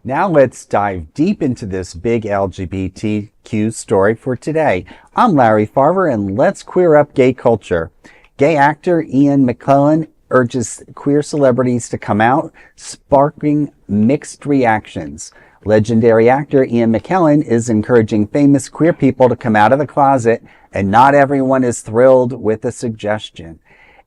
Now let's dive deep into this big LGBTQ story for today. I'm Larry Farver, and let's queer up gay culture. Gay actor Ian McKellen urges queer celebrities to come out, sparking mixed reactions. Legendary actor Ian McKellen is encouraging famous queer people to come out of the closet, and not everyone is thrilled with the suggestion.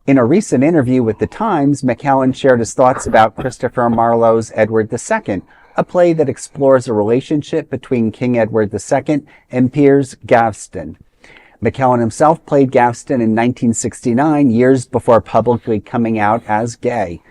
In a recent interview with The Times, McKellen shared his thoughts about Christopher Marlowe's Edward II, a play that explores a relationship between King Edward II and Piers Gaveston. McKellen himself played Gaveston in 1969, years before publicly coming out as gay.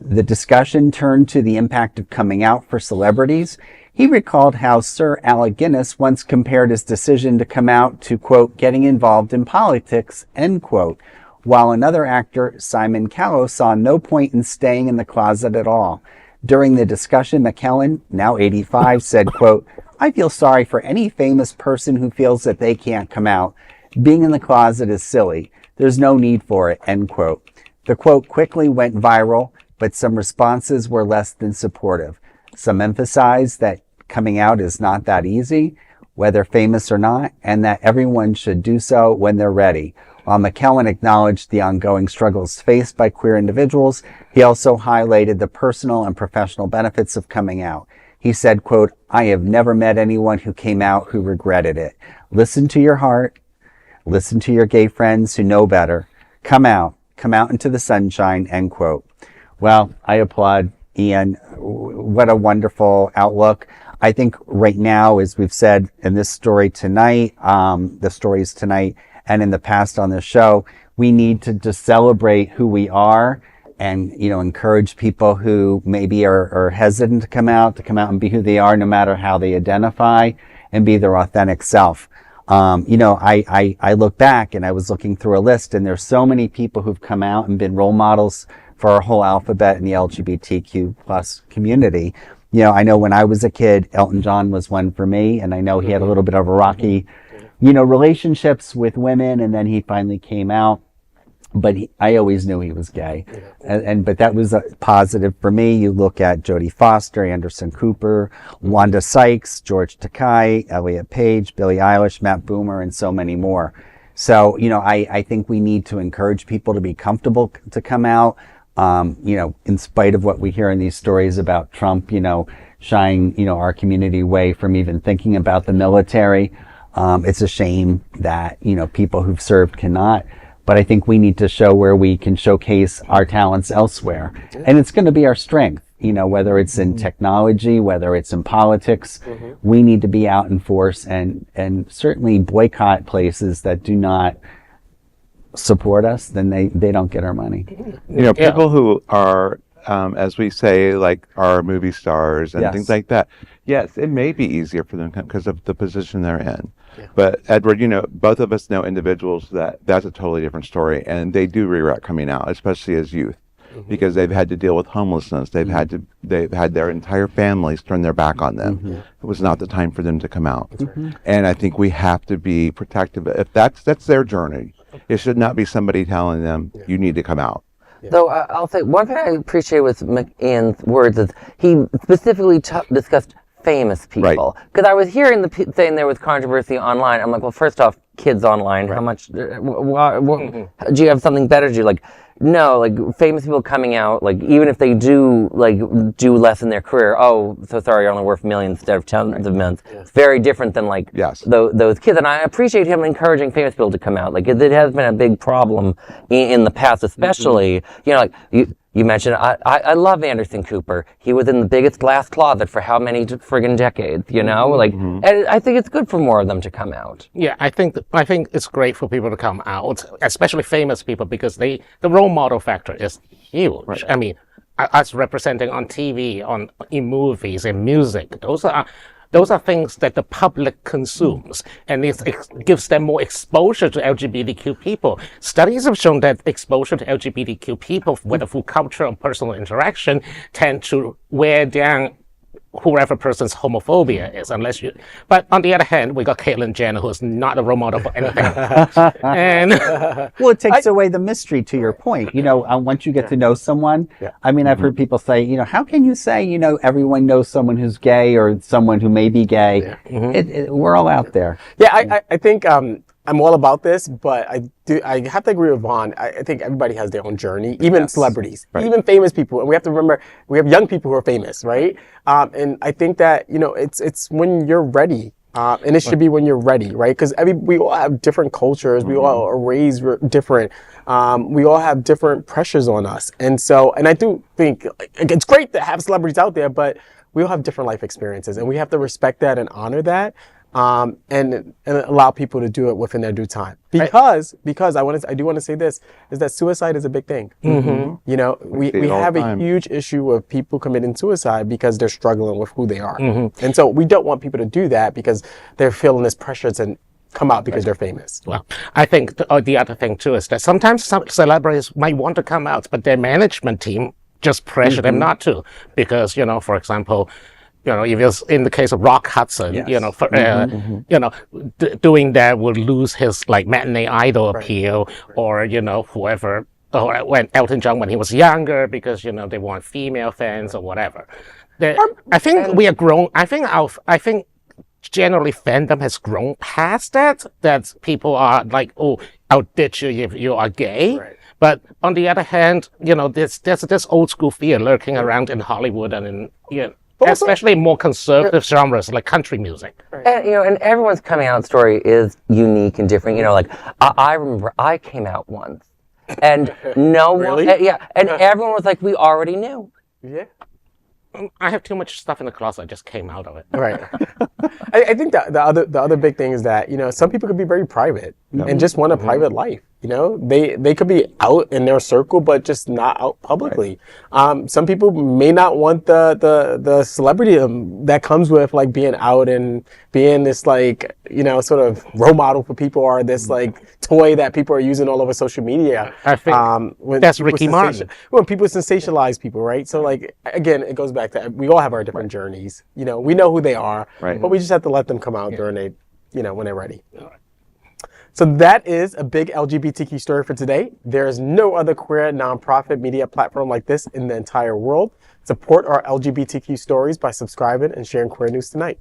The discussion turned to the impact of coming out for celebrities. He recalled how Sir Alec Guinness once compared his decision to come out to, quote, getting involved in politics, end quote, while another actor, Simon Callow, saw no point in staying in the closet at all. During the discussion, McKellen, now 85, said, quote, I feel sorry for any famous person who feels that they can't come out. Being in the closet is silly. There's no need for it, end quote. The quote quickly went viral, but some responses were less than supportive. Some emphasized that coming out is not that easy, whether famous or not, and that everyone should do so when they're ready. While McKellen acknowledged the ongoing struggles faced by queer individuals, he also highlighted the personal and professional benefits of coming out. He said, quote, I have never met anyone who came out who regretted it. Listen to your heart. Listen to your gay friends who know better. Come out into the sunshine, end quote. Well, I applaud Ian. What a wonderful outlook. I think right now, as we've said in this story tonight, the stories tonight, and in the past on this show, we need to just celebrate who we are and, encourage people who maybe are hesitant to come out and be who they are, no matter how they identify, and be their authentic self. I look back and I was looking through a list, and there's so many people who've come out and been role models for our whole alphabet in the LGBTQ plus community. I know when I was a kid, Elton John was one for me, and I know he had a little bit of a rocky relationships with women, and then he finally came out. But I always knew he was gay. But that was a positive for me. You look at Jodie Foster, Anderson Cooper, Wanda Sykes, George Takei, Elliot Page, Billie Eilish, Matt Boomer, and so many more. So, I think we need to encourage people to be comfortable to come out. In spite of what we hear in these stories about Trump, shying, our community away from even thinking about the military. It's a shame that, people who've served cannot, but I think we need to show where we can showcase our talents elsewhere. And it's going to be our strength, whether it's in technology, whether it's in politics, we need to be out in force and certainly boycott places that do not support us. Then they don't get our money. People who are, as we say, like our movie stars and things like that. Yes, it may be easier for them because of the position they're in. Yeah. But Edward, both of us know individuals that's a totally different story, and they do regret coming out, especially as youth, because they've had to deal with homelessness. They've had their entire families turn their back on them. It was not the time for them to come out. And I think we have to be protective. If that's their journey, it should not be somebody telling them you need to come out. Yeah. Though I'll say one thing I appreciate with Ian's words is he specifically discussed famous people. Because I was hearing the thing there was controversy online. I'm like, well, first off, kids online, how much, do you have something better to do? Like, no, like famous people coming out, like even if they do less in their career, oh, so sorry, you're only worth millions instead of tens of millions. It's very different than those kids. And I appreciate him encouraging famous people to come out. Like it has been a big problem in the past, especially, you mentioned, I love Anderson Cooper. He was in the biggest glass closet for how many friggin' decades, and I think it's good for more of them to come out. Yeah, I think it's great for people to come out, especially famous people, because the role model factor is huge. Right. I mean, us representing on TV, in movies, in music, those are things that the public consumes, and it gives them more exposure to LGBTQ people. Studies have shown that exposure to LGBTQ people, whether through culture or personal interaction, tend to wear down whoever person's homophobia is, unless you. But on the other hand, we got Caitlyn Jenner, who's not a role model for anything. And well, it takes away the mystery. To your point, once you get to know someone, I mean, I've heard people say, how can you say, everyone knows someone who's gay or someone who may be gay? We're all out there. Yeah, I think I'm all about this, but I have to agree with Vaughn. I think everybody has their own journey, even celebrities, even famous people. And we have to remember, we have young people who are famous, right? And I think that, it's when you're ready. And it should be when you're ready, right? Because we all have different cultures. We all are raised different. We all have different pressures on us. And I do think it's great to have celebrities out there, but we all have different life experiences, and we have to respect that and honor that. And allow people to do it within their due time. Because I do want to say this, is that suicide is a big thing. We have a huge issue of people committing suicide because they're struggling with who they are. And so we don't want people to do that because they're feeling this pressure to come out because they're famous. Well, I think the other thing too is that sometimes some celebrities might want to come out, but their management team just pressure them not to, because, for example, if it's in the case of Rock Hudson, doing that would lose his matinee idol appeal, or whoever, or when Elton John when he was younger, because they want female fans or whatever. I think we are grown. I think generally fandom has grown past that. That people are like, oh, I'll ditch you if you are gay. Right. But on the other hand, there's this old school fear lurking around in Hollywood and in especially more conservative genres like country music. And everyone's coming out story is unique and different. I remember I came out once, and no really? one, and everyone was like, we already knew. Yeah. I have too much stuff in the closet. I just came out of it. Right. I think that the other big thing is that some people could be very private and just want a private life. They could be out in their circle, but just not out publicly. Right. Some people may not want the celebrity that comes with being out and being this sort of role model for people, or this toy that people are using all over social media. I think that's Ricky Martin. When people sensationalize people, right? So again, it goes back to we all have our different journeys. We know who they are, but we just have to let them come out during when they're ready. So that is a big LGBTQ story for today. There is no other queer nonprofit media platform like this in the entire world. Support our LGBTQ stories by subscribing and sharing Queer News Tonight.